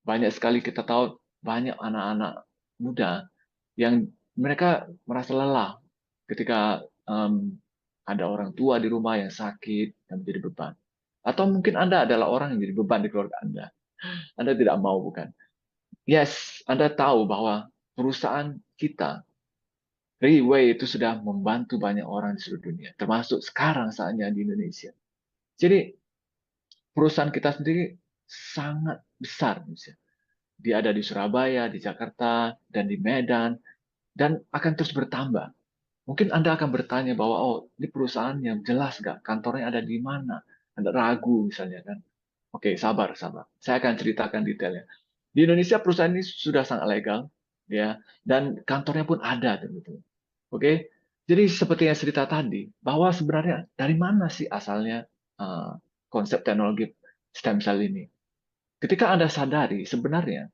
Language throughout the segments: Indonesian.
Banyak sekali kita tahu banyak anak-anak muda yang mereka merasa lelah ketika ada orang tua di rumah yang sakit dan menjadi beban. Atau mungkin Anda adalah orang yang jadi beban di keluarga Anda. Anda tidak mau, bukan? Yes, Anda tahu bahwa perusahaan kita, Riway, itu sudah membantu banyak orang di seluruh dunia, termasuk sekarang saatnya di Indonesia. Jadi perusahaan kita sendiri sangat besar, misalnya. Dia ada di Surabaya, di Jakarta, dan di Medan, dan akan terus bertambah. Mungkin Anda akan bertanya bahwa, oh, ini perusahaannya jelas nggak? Kantornya ada di mana? Anda ragu misalnya kan? Oke, sabar, sabar. Saya akan ceritakan detailnya. Di Indonesia perusahaan ini sudah sangat legal, ya, dan kantornya pun ada, teman-teman. Oke, jadi seperti yang cerita tadi, bahwa sebenarnya dari mana sih asalnya uh, konsep teknologi stem cell ini? Ketika Anda sadari, sebenarnya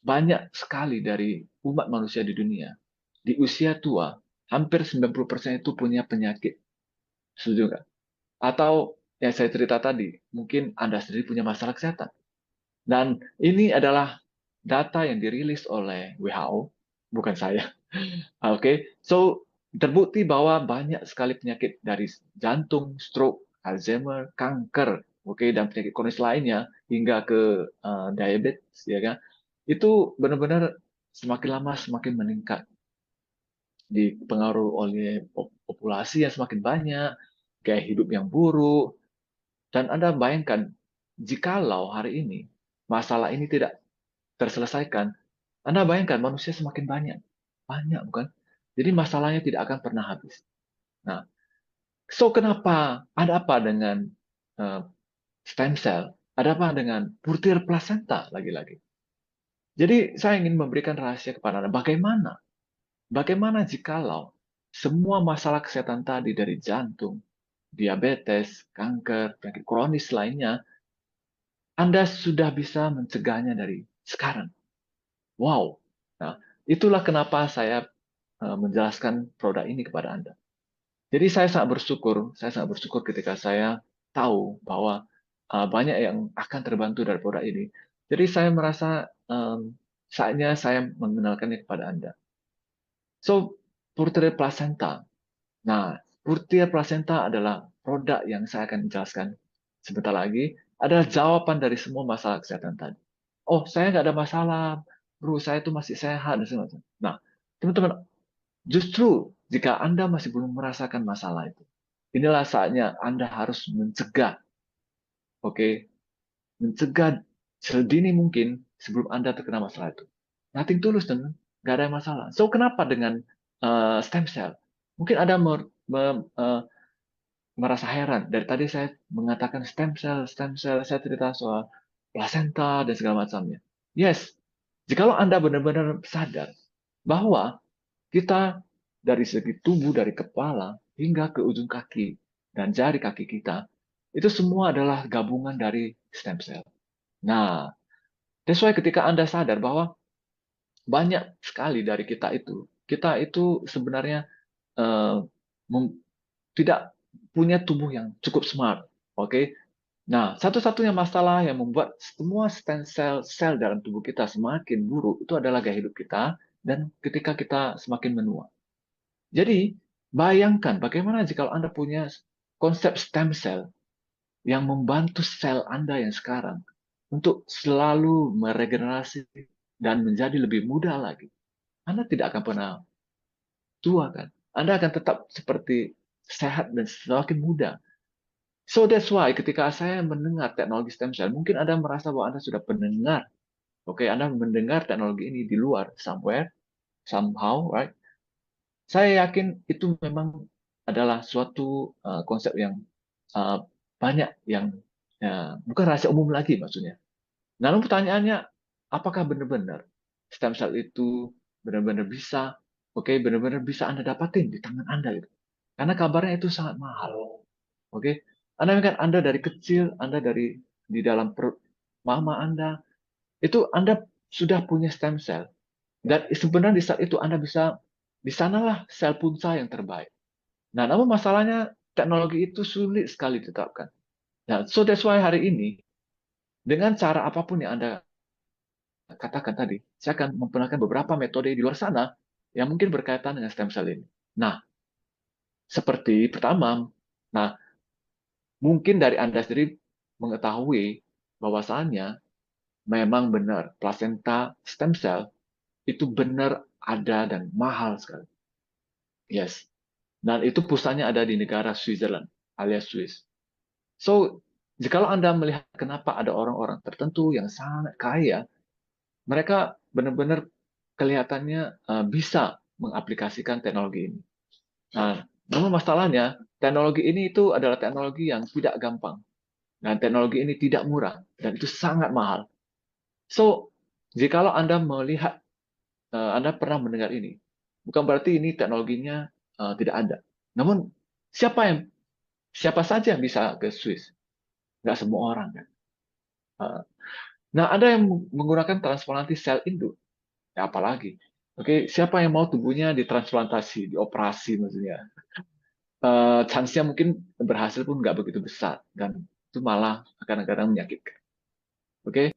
banyak sekali dari umat manusia di dunia, di usia tua, hampir 90% itu punya penyakit. Setuju nggak? Atau yang saya cerita tadi, mungkin Anda sendiri punya masalah kesehatan. Dan ini adalah data yang dirilis oleh WHO, bukan saya. Oke, so terbukti bahwa banyak sekali penyakit dari jantung, stroke, Alzheimer, kanker, oke, dan penyakit kronis lainnya hingga ke diabetes, ya kan? Itu benar-benar semakin lama semakin meningkat, dipengaruhi oleh populasi yang semakin banyak, gaya hidup yang buruk, dan Anda bayangkan jikalau hari ini masalah ini tidak terselesaikan, Anda bayangkan manusia semakin banyak, banyak bukan? Jadi masalahnya tidak akan pernah habis. Nah, so kenapa? Ada apa dengan uh, stem cell? Ada apa dengan butir plasenta lagi-lagi? Jadi saya ingin memberikan rahasia kepada Anda. Bagaimana jikalau semua masalah kesehatan tadi dari jantung, diabetes, kanker, penyakit kronis lainnya, Anda sudah bisa mencegahnya dari sekarang? Wow. Nah, itulah kenapa saya menjelaskan produk ini kepada Anda. Jadi saya sangat bersyukur ketika saya tahu bahwa banyak yang akan terbantu dari produk ini. Jadi saya merasa saatnya saya mengenalkannya kepada Anda. So, Purtera Placenta. Nah, Purtera Placenta adalah produk yang saya akan jelaskan sebentar lagi. Adalah jawaban dari semua masalah kesehatan tadi. Oh, saya nggak ada masalah, bro. Saya itu masih sehat dan segala macam. Nah, teman-teman, justru jika Anda masih belum merasakan masalah itu, inilah saatnya Anda harus mencegah, oke, mencegah sedini mungkin sebelum Anda terkena masalah itu. Nothing tulus, teman, nggak ada masalah. So, kenapa dengan stem cell? Mungkin Anda merasa heran. Dari tadi saya mengatakan stem cell, saya cerita soal placenta dan segala macamnya. Yes, jikalau Anda benar-benar sadar bahwa kita dari segi tubuh, dari kepala hingga ke ujung kaki dan jari kaki kita, itu semua adalah gabungan dari stem cell. Nah, that's why ketika Anda sadar bahwa banyak sekali dari kita itu sebenarnya eh, tidak punya tubuh yang cukup smart. Oke. Nah, satu-satunya masalah yang membuat semua stem sel dalam tubuh kita semakin buruk itu adalah gaya hidup kita dan ketika kita semakin menua. Jadi, bayangkan bagaimana jika Anda punya konsep stem cell yang membantu sel Anda yang sekarang untuk selalu meregenerasi dan menjadi lebih muda lagi. Anda tidak akan pernah tua, kan? Anda akan tetap seperti sehat dan semakin muda. So that's why ketika saya mendengar teknologi stem cell, mungkin Anda merasa bahwa Anda sudah pendengar. Oke, Anda mendengar teknologi ini di luar, somewhere, somehow, right? Saya yakin itu memang adalah suatu konsep yang uh, banyak yang bukan rahasia umum lagi maksudnya. Namun pertanyaannya, apakah benar-benar stem cell itu benar-benar bisa, oke, benar-benar bisa Anda dapatin di tangan Anda itu? Karena kabarnya itu sangat mahal. Oke, Anda kan Anda dari kecil, Anda dari di dalam perut mama Anda, itu Anda sudah punya stem cell. Dan sebenarnya di saat itu Anda bisa, di sanalah sel punca yang terbaik. Nah, namun masalahnya teknologi itu sulit sekali ditetapkan. Nah, so that's why hari ini, dengan cara apapun yang Anda katakan tadi, saya akan memperkenalkan beberapa metode di luar sana yang mungkin berkaitan dengan stem cell ini. Nah, seperti pertama, nah mungkin dari Anda sendiri mengetahui bahwasannya memang benar plasenta stem cell itu benar ada dan mahal sekali. Yes. Dan itu pusatnya ada di negara Switzerland alias Swiss. So, jikalau Anda melihat kenapa ada orang-orang tertentu yang sangat kaya, mereka benar-benar kelihatannya bisa mengaplikasikan teknologi ini. Nah, namun masalahnya, teknologi ini itu adalah teknologi yang tidak gampang. Dan teknologi ini tidak murah. Dan itu sangat mahal. So, jikalau Anda melihat, Anda pernah mendengar ini, bukan berarti ini teknologinya tidak ada. Namun, siapa saja yang bisa ke Swiss? Nggak semua orang, kan? Uh, Nah, ada yang menggunakan transplantasi sel induk. Ya, apalagi. Oke, siapa yang mau tubuhnya ditransplantasi, dioperasi maksudnya? Chance-nya mungkin berhasil pun nggak begitu besar. Dan itu malah kadang-kadang menyakitkan. Oke.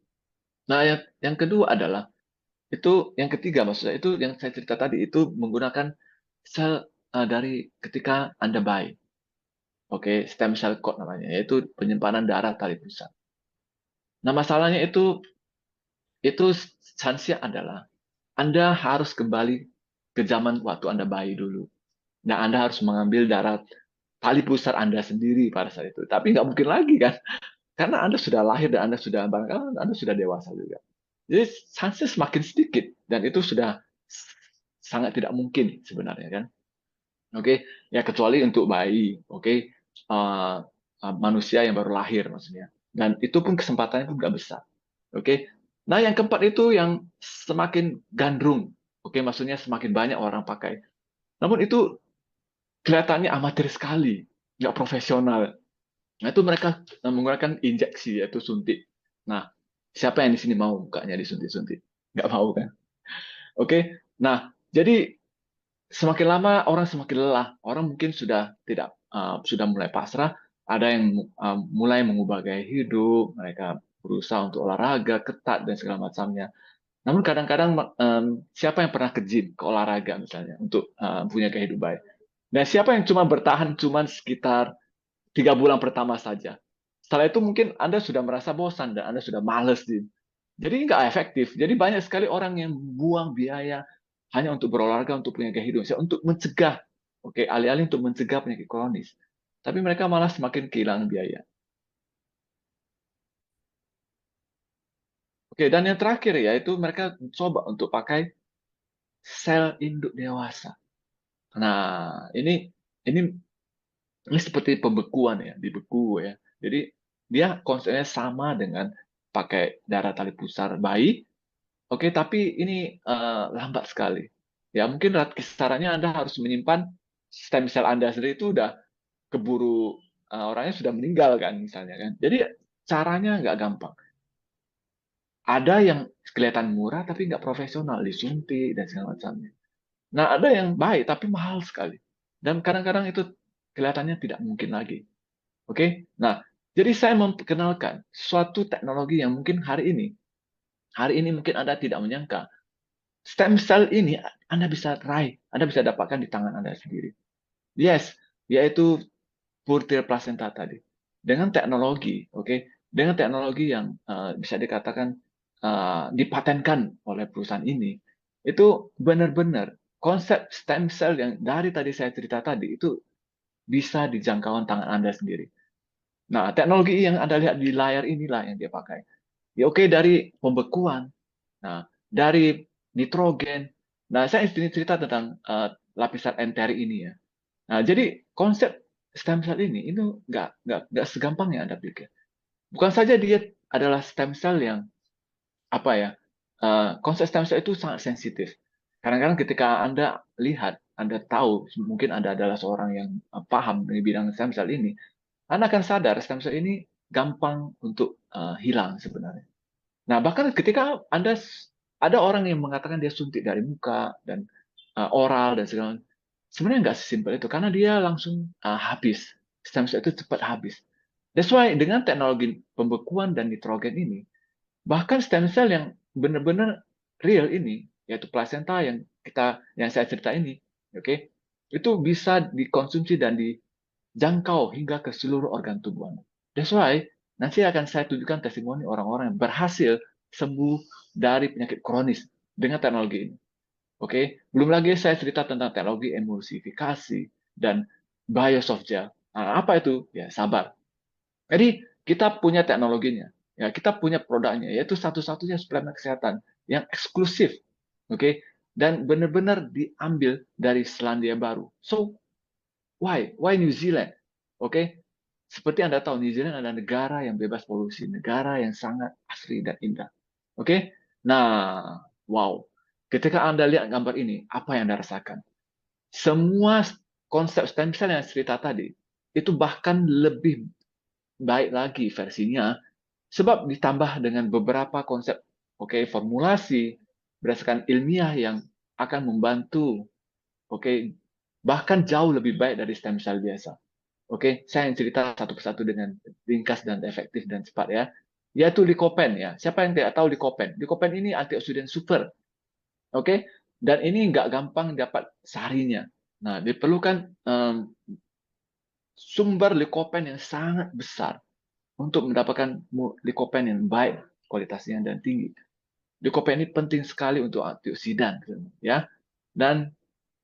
Nah, yang kedua adalah, yang ketiga maksudnya, itu yang saya cerita tadi, itu menggunakan sel dari ketika Anda bayi. Oke, stem cell cord namanya, yaitu penyimpanan darah tali pusat. Nah, masalahnya itu chance-nya adalah Anda harus kembali ke zaman waktu Anda bayi dulu. Nah, Anda harus mengambil darah tali pusar Anda sendiri pada saat itu. Tapi nggak mungkin lagi, kan? Karena Anda sudah lahir dan Anda sudah dewasa juga. Jadi chance semakin sedikit dan itu sudah sangat tidak mungkin sebenarnya, kan? Oke, ya kecuali untuk bayi, oke, manusia yang baru lahir maksudnya. Dan itu pun kesempatannya pun nggak besar. Oke. Nah, yang keempat itu yang semakin gandrung. Oke, maksudnya semakin banyak orang pakai. Namun itu kelihatannya amatir sekali, nggak profesional. Nah, itu mereka menggunakan injeksi, yaitu suntik. Nah, siapa yang di sini mau mukanya disuntik-suntik? Nggak mau, kan? Oke. Nah, jadi semakin lama orang semakin lelah. Orang mungkin sudah mulai pasrah. Ada yang mulai mengubah gaya hidup. Mereka berusaha untuk olahraga ketat dan segala macamnya. Namun kadang-kadang siapa yang pernah ke gym, ke olahraga misalnya, untuk punya gaya hidup baik? Nah, siapa yang cuma bertahan cuma sekitar 3 bulan pertama saja? Setelah itu mungkin Anda sudah merasa bosan dan Anda sudah males gym. Jadi nggak efektif. Jadi banyak sekali orang yang buang biaya hanya untuk berolahraga, untuk punya gaya hidup, untuk mencegah, oke, alih-alih untuk mencegah penyakit kronis. Tapi mereka malah semakin kehilangan biaya. Oke, dan yang terakhir yaitu mereka coba untuk pakai sel induk dewasa. Nah, ini seperti pembekuan ya, dibeku ya. Jadi dia konsepnya sama dengan pakai darah tali pusar bayi. Oke, tapi ini lambat sekali. Ya, mungkin kisarannya Anda harus menyimpan stem cell Anda sendiri itu udah keburu orangnya sudah meninggal, kan, misalnya, kan. Jadi caranya nggak gampang. Ada yang kelihatan murah tapi nggak profesional, disuntik dan segala macamnya. Nah, ada yang baik tapi mahal sekali. Dan kadang-kadang itu kelihatannya tidak mungkin lagi. Oke? Nah, jadi saya memperkenalkan suatu teknologi yang mungkin hari ini mungkin Anda tidak menyangka. Stem cell ini Anda bisa raih, Anda bisa dapatkan di tangan Anda sendiri. Yes, yaitu butir placenta tadi. Dengan teknologi, oke, dengan teknologi yang bisa dikatakan dipatenkan oleh perusahaan ini, itu benar-benar konsep stem cell yang dari tadi saya cerita tadi itu bisa dijangkauan tangan Anda sendiri. Nah, teknologi yang Anda lihat di layar inilah yang dia pakai. Ya, oke, dari pembekuan, nah, dari nitrogen. Nah, saya ini cerita tentang lapisan enteri ini ya. Nah, jadi konsep stem cell ini itu nggak segampang yang Anda pikir. Bukan saja dia adalah stem cell yang apa ya, konsep stem cell itu sangat sensitif. Kadang-kadang ketika Anda lihat, Anda tahu mungkin Anda adalah seorang yang paham di bidang stem cell ini, Anda akan sadar stem cell ini gampang untuk hilang sebenarnya. Nah, bahkan ketika ada orang yang mengatakan dia suntik dari muka dan oral dan segala, sebenarnya nggak sesimpel itu karena dia langsung habis. Stem cell itu cepat habis. That's why dengan teknologi pembekuan dan nitrogen ini, bahkan stem cell yang benar-benar real ini, yaitu plasenta yang saya cerita ini, oke, itu bisa dikonsumsi dan dijangkau hingga ke seluruh organ tubuh Anda. That's why nanti akan saya tunjukkan testimoni orang-orang yang berhasil sembuh dari penyakit kronis dengan teknologi ini. Oke, belum lagi saya cerita tentang teknologi emulsifikasi dan biosoft gel. Nah, apa itu? Ya, sabar. Jadi kita punya teknologinya, ya kita punya produknya, yaitu satu-satunya suplemen kesehatan yang eksklusif, oke, dan benar-benar diambil dari Selandia Baru. So why New Zealand? Oke, seperti Anda tahu New Zealand adalah negara yang bebas polusi, negara yang sangat asri dan indah. Oke, nah wow, ketika Anda lihat gambar ini, apa yang Anda rasakan? Semua konsep stem cell yang saya cerita tadi itu bahkan lebih baik lagi versinya sebab ditambah dengan beberapa konsep formulasi berdasarkan ilmiah yang akan membantu bahkan jauh lebih baik dari stem cell biasa. Saya yang cerita satu persatu dengan ringkas dan efektif dan cepat ya. Yaitu lycopene ya. Siapa yang tidak tahu lycopene? Lycopene ini antioksidan super. Dan ini nggak gampang dapat seharinya. Nah, diperlukan sumber lycopene yang sangat besar untuk mendapatkan lycopene yang baik kualitasnya dan tinggi. Lycopene ini penting sekali untuk antioksidan, ya. Dan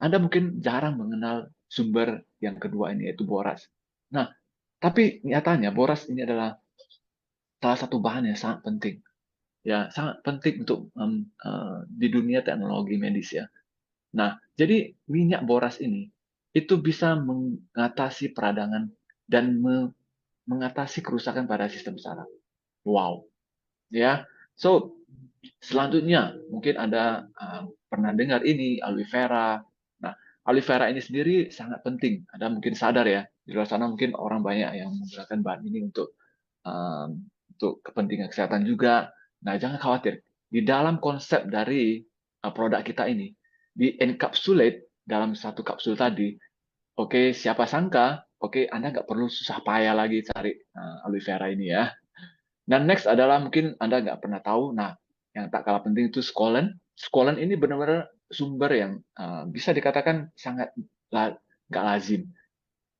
Anda mungkin jarang mengenal sumber yang kedua ini yaitu boras. Nah, tapi nyatanya boras ini adalah salah satu bahan yang sangat penting, ya sangat penting untuk di dunia teknologi medis ya. Nah, jadi minyak boras ini itu bisa mengatasi peradangan dan mengatasi kerusakan pada sistem saraf. Wow, ya. So, selanjutnya mungkin Anda pernah dengar ini aloe vera. Nah, aloe vera ini sendiri sangat penting. Anda mungkin sadar ya, di luar sana mungkin orang banyak yang menggunakan bahan ini untuk kepentingan kesehatan juga. Nah, jangan khawatir. Di dalam konsep dari produk kita ini, di encapsulate dalam satu kapsul tadi, siapa sangka, Anda nggak perlu susah payah lagi cari aloe vera ini ya. Dan next adalah mungkin Anda nggak pernah tahu, nah yang tak kalah penting itu scolen. Scolen ini benar-benar sumber yang bisa dikatakan sangat nggak lazim.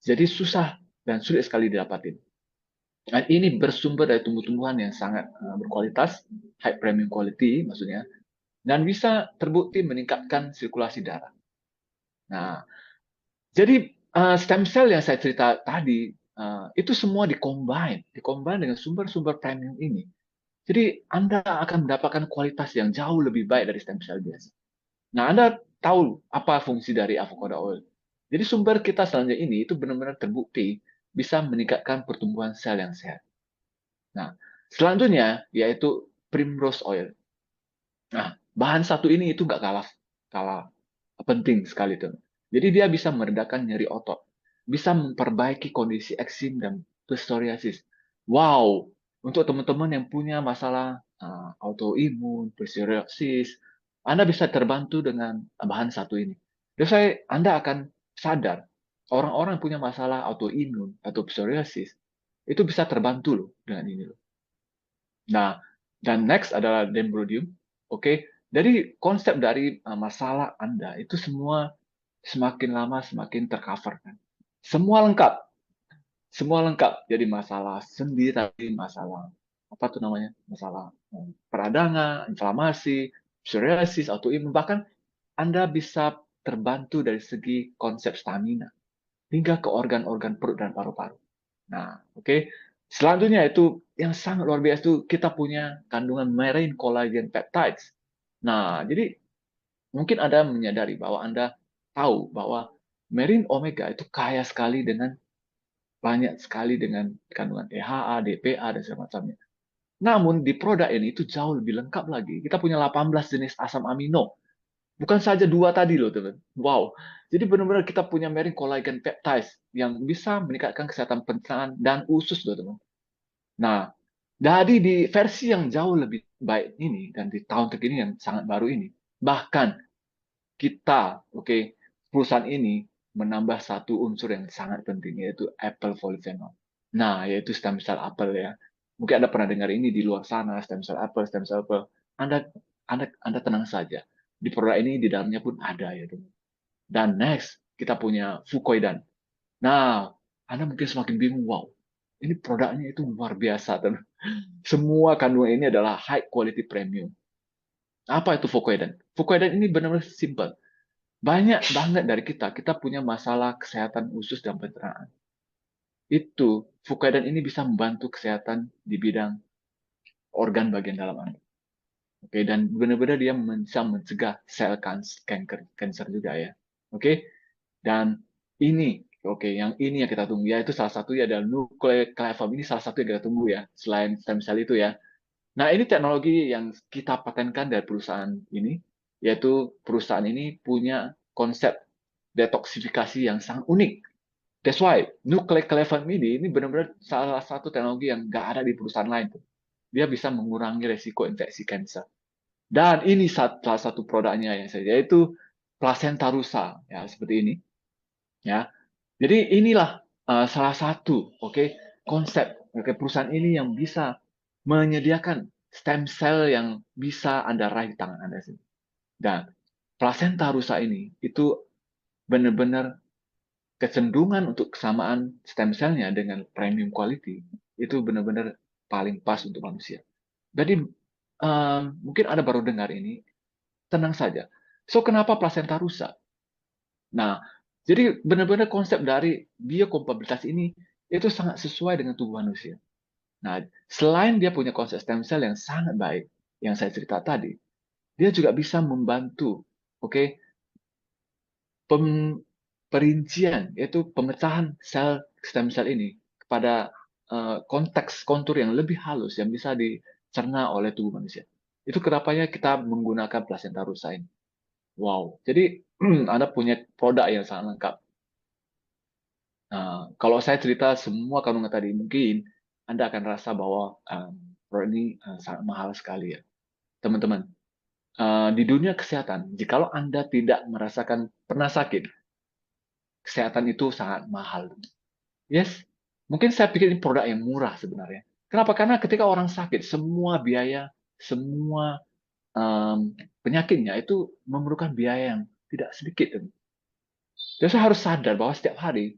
Jadi susah dan sulit sekali didapatin. Dan ini bersumber dari tumbuh-tumbuhan yang sangat berkualitas, high premium quality maksudnya, dan bisa terbukti meningkatkan sirkulasi darah. Nah, jadi stem cell yang saya cerita tadi, itu semua dikombine dengan sumber-sumber premium ini. Jadi Anda akan mendapatkan kualitas yang jauh lebih baik dari stem cell biasa. Nah, Anda tahu apa fungsi dari avocado oil. Jadi sumber kita selanjutnya ini itu benar-benar terbukti bisa meningkatkan pertumbuhan sel yang sehat. Nah, selanjutnya yaitu primrose oil. Nah, bahan satu ini itu nggak kalah penting sekali tuh. Jadi dia bisa meredakan nyeri otot, bisa memperbaiki kondisi eksim dan psoriasis. Wow, untuk teman-teman yang punya masalah autoimun, psoriasis, Anda bisa terbantu dengan bahan satu ini. Jadi Anda akan sadar orang-orang yang punya masalah autoimun atau psoriasis itu bisa terbantu loh dengan ini loh. Nah, dan next adalah dendrodium. Jadi konsep dari masalah Anda itu semua semakin lama semakin tercover kan. Semua lengkap, semua lengkap. Jadi masalah sendi tadi, masalah apa tuh namanya, masalah peradangan, inflamasi, psoriasis, autoimun, bahkan Anda bisa terbantu dari segi konsep stamina hingga ke organ-organ perut dan paru-paru. Nah, selanjutnya itu yang sangat luar biasa itu kita punya kandungan marine collagen peptides. Nah, jadi mungkin Anda menyadari bahwa Anda tahu bahwa marine omega itu kaya sekali dengan banyak sekali dengan kandungan EHA, DPA, dan segala macamnya. Namun di produk ini itu jauh lebih lengkap lagi. Kita punya 18 jenis asam amino. Bukan saja dua tadi loh, teman. Wow. Jadi benar-benar kita punya marine collagen peptides yang bisa meningkatkan kesehatan pencernaan dan usus loh, teman. Nah, jadi di versi yang jauh lebih baik ini dan di tahun terkini yang sangat baru ini, bahkan kita, perusahaan ini menambah satu unsur yang sangat penting yaitu apple polyphenol. Nah, yaitu stem cell apel ya. Mungkin Anda pernah dengar ini di luar sana, stem cell apple, stem cell apple. Anda tenang saja. Di produk ini di dalamnya pun ada ya, teman. Dan next kita punya Fukoidan. Nah, Anda mungkin semakin bingung, wow, ini produknya itu luar biasa, teman. Semua kandungan ini adalah high quality premium. Apa itu Fukoidan? Fukoidan ini benar-benar simple. Banyak banget dari kita punya masalah kesehatan usus dan pencernaan. Itu Fukoidan ini bisa membantu kesehatan di bidang organ bagian dalam Anda. Oke, dan benar-benar dia bisa mencegah sel kanker juga ya. Oke, dan ini, oke, yang ini yang kita tunggu ya, itu salah satu ya adalah nucleoclavium. Ini salah satu yang kita tunggu ya, selain stem cell itu ya. Nah, ini teknologi yang kita patenkan dari perusahaan ini, yaitu perusahaan ini punya konsep detoksifikasi yang sangat unik. That's why nucleoclavium ini benar-benar salah satu teknologi yang nggak ada di perusahaan lain. Dia bisa mengurangi resiko infeksi kanker. Dan ini salah satu produknya yang saya, yaitu plasenta rusa, ya seperti ini, ya. Jadi inilah salah satu, konsep, perusahaan ini yang bisa menyediakan stem cell yang bisa Anda raih di tangan Anda sendiri. Dan plasenta rusa ini itu benar-benar kecenderungan untuk kesamaan stem cell-nya dengan premium quality itu benar-benar paling pas untuk manusia. Jadi mungkin Anda baru dengar ini, tenang saja. So, kenapa plasenta rusa? Nah, jadi benar-benar konsep dari biokompatibilitas ini itu sangat sesuai dengan tubuh manusia. Nah, selain dia punya konsep stem cell yang sangat baik, yang saya cerita tadi, dia juga bisa membantu, perincian, yaitu pemecahan sel stem cell ini kepada konteks kontur yang lebih halus yang bisa dicerna oleh tubuh manusia. Itu kenapanya kita menggunakan plasenta rusa ini. Wow, jadi Anda punya produk yang sangat lengkap. Nah, kalau saya cerita semua kandungan tadi, mungkin Anda akan rasa bahwa produk ini sangat mahal sekali ya. Teman-teman, di dunia kesehatan, jikalau Anda tidak merasakan pernah sakit, kesehatan itu sangat mahal. Yes, mungkin saya pikir ini produk yang murah sebenarnya. Kenapa? Karena ketika orang sakit, semua biaya, semua penyakitnya itu memerlukan biaya yang tidak sedikit. Jadi saya harus sadar bahwa setiap hari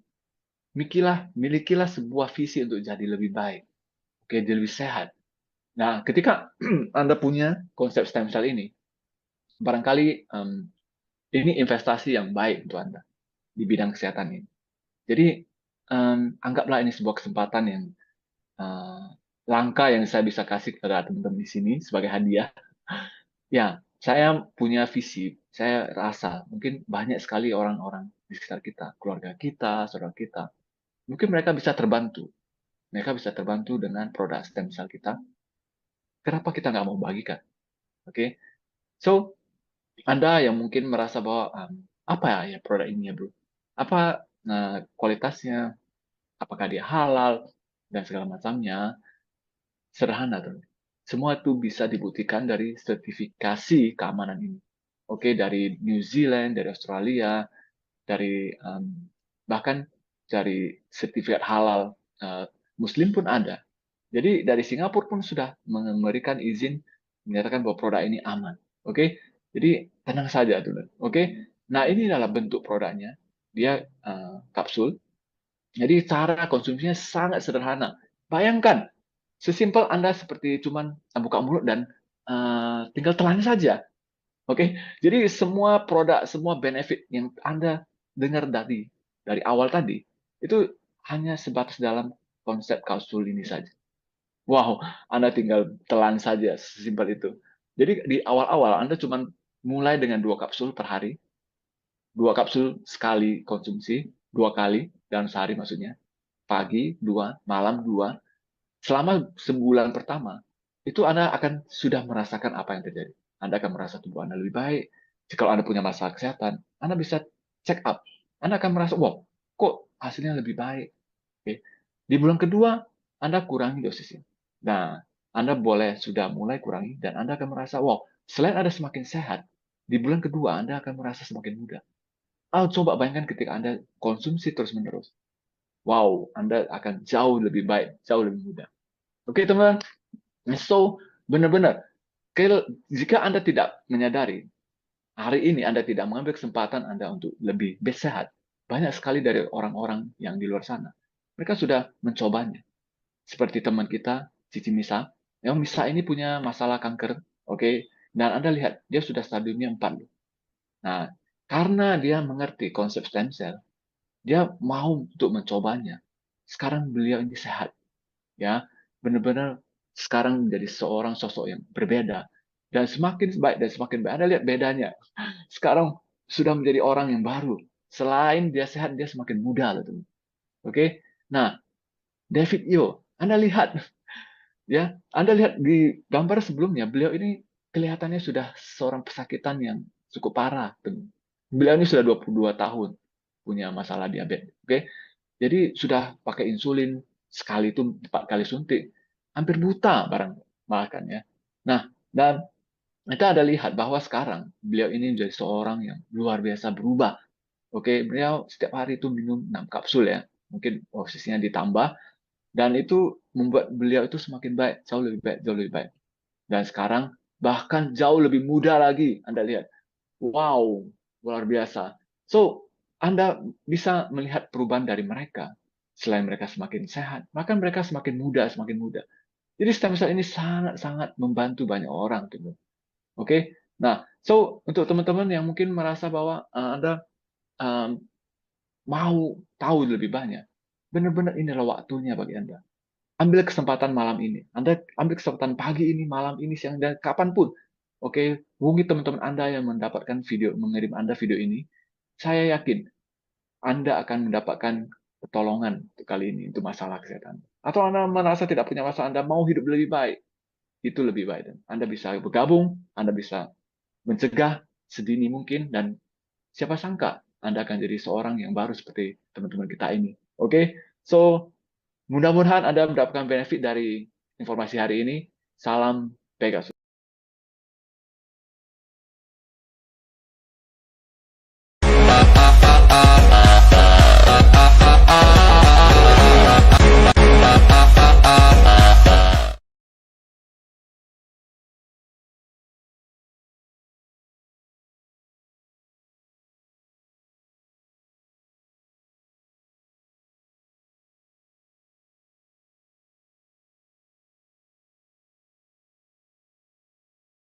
milikilah sebuah visi untuk jadi lebih baik, jadi lebih sehat. Nah, ketika Anda punya konsep stem cell ini, barangkali ini investasi yang baik untuk Anda di bidang kesehatan ini. Jadi, anggaplah ini sebuah kesempatan yang langka yang saya bisa kasih kepada teman-teman di sini sebagai hadiah. Ya, saya punya visi. Saya rasa mungkin banyak sekali orang-orang di sekitar kita, keluarga kita, saudara kita, mungkin mereka bisa terbantu. Mereka bisa terbantu dengan produk stem cell kita. Kenapa kita nggak mau bagikan? Oke, so Anda yang mungkin merasa bahwa apa ya produk ini ya bro? Apa kualitasnya? Apakah dia halal dan segala macamnya? Sederhana tuh. Semua itu bisa dibuktikan dari sertifikasi keamanan ini. Oke, dari New Zealand, dari Australia, dari bahkan dari sertifikat halal Muslim pun ada. Jadi dari Singapura pun sudah memberikan izin menyatakan bahwa produk ini aman. Oke, jadi tenang saja dulu. Oke, nah ini adalah bentuk produknya. Dia kapsul. Jadi cara konsumsinya sangat sederhana. Bayangkan, sesimpel Anda seperti cuman buka mulut dan tinggal telan saja. Oke, jadi semua produk, semua benefit yang Anda dengar dari awal tadi itu hanya sebatas dalam konsep kapsul ini saja. Wow, Anda tinggal telan saja, sesimpel itu. Jadi di awal-awal Anda cuma mulai dengan 2 kapsul per hari, 2 kapsul sekali konsumsi, 2 kali dalam sehari maksudnya. Pagi 2, malam 2. Selama sebulan pertama, itu Anda akan sudah merasakan apa yang terjadi. Anda akan merasa tubuh Anda lebih baik. Jika Anda punya masalah kesehatan, Anda bisa check up. Anda akan merasa, wow, kok hasilnya lebih baik. Oke. Di bulan kedua, Anda kurangi dosisnya. Nah, Anda boleh sudah mulai kurangi, dan Anda akan merasa, wow, selain Anda semakin sehat, di bulan kedua Anda akan merasa semakin muda. Coba bayangkan ketika Anda konsumsi terus-menerus. Wow, Anda akan jauh lebih baik, jauh lebih mudah. Oke, teman-teman. So, benar-benar. Jika Anda tidak menyadari, hari ini Anda tidak mengambil kesempatan Anda untuk lebih sehat, banyak sekali dari orang-orang yang di luar sana, mereka sudah mencobanya. Seperti teman kita, Cici Misa, yang Misa ini punya masalah kanker, oke, dan Anda lihat, dia sudah stadiumnya 4 loh. Nah, karena dia mengerti konsep stem cell, dia mau untuk mencobanya. Sekarang beliau ini sehat, ya, benar-benar sekarang menjadi seorang sosok yang berbeda dan semakin baik dan semakin baik. Anda lihat bedanya. Sekarang sudah menjadi orang yang baru. Selain dia sehat, dia semakin muda, loh, teman. Oke. Nah, David Yo, Anda lihat, ya, Anda lihat di gambar sebelumnya, beliau ini kelihatannya sudah seorang pesakitan yang cukup parah, teman. Beliau ini sudah 22 tahun punya masalah diabetes. Oke. Jadi sudah pakai insulin sekali itu 4 kali suntik, hampir buta barang malah kan ya. Nah, dan kita ada lihat bahwa sekarang beliau ini menjadi seorang yang luar biasa berubah. Oke, beliau setiap hari itu minum 6 kapsul ya. Mungkin posisinya ditambah dan itu membuat beliau itu semakin baik, jauh lebih baik, jauh lebih baik. Dan sekarang bahkan jauh lebih muda lagi. Anda lihat. Wow, luar biasa. So, Anda bisa melihat perubahan dari mereka. Selain mereka semakin sehat, maka mereka semakin muda, semakin muda. Jadi stem cell ini sangat-sangat membantu banyak orang, gitu. Oke. Nah, so untuk teman-teman yang mungkin merasa bahwa Anda um, mau tahu lebih banyak, benar-benar inilah waktunya bagi Anda. Ambil kesempatan malam ini. Anda ambil kesempatan pagi ini, malam ini, siang, dan kapanpun. Oke, hubungi teman-teman Anda yang mendapatkan video, mengirim Anda video ini. Saya yakin Anda akan mendapatkan pertolongan untuk kali ini, untuk masalah kesehatan. Atau Anda merasa tidak punya masalah, Anda mau hidup lebih baik, itu lebih baik. Dan Anda bisa bergabung, Anda bisa mencegah sedini mungkin, dan siapa sangka Anda akan jadi seorang yang baru seperti teman-teman kita ini. Oke, so mudah-mudahan Anda mendapatkan benefit dari informasi hari ini. Salam Pegasus.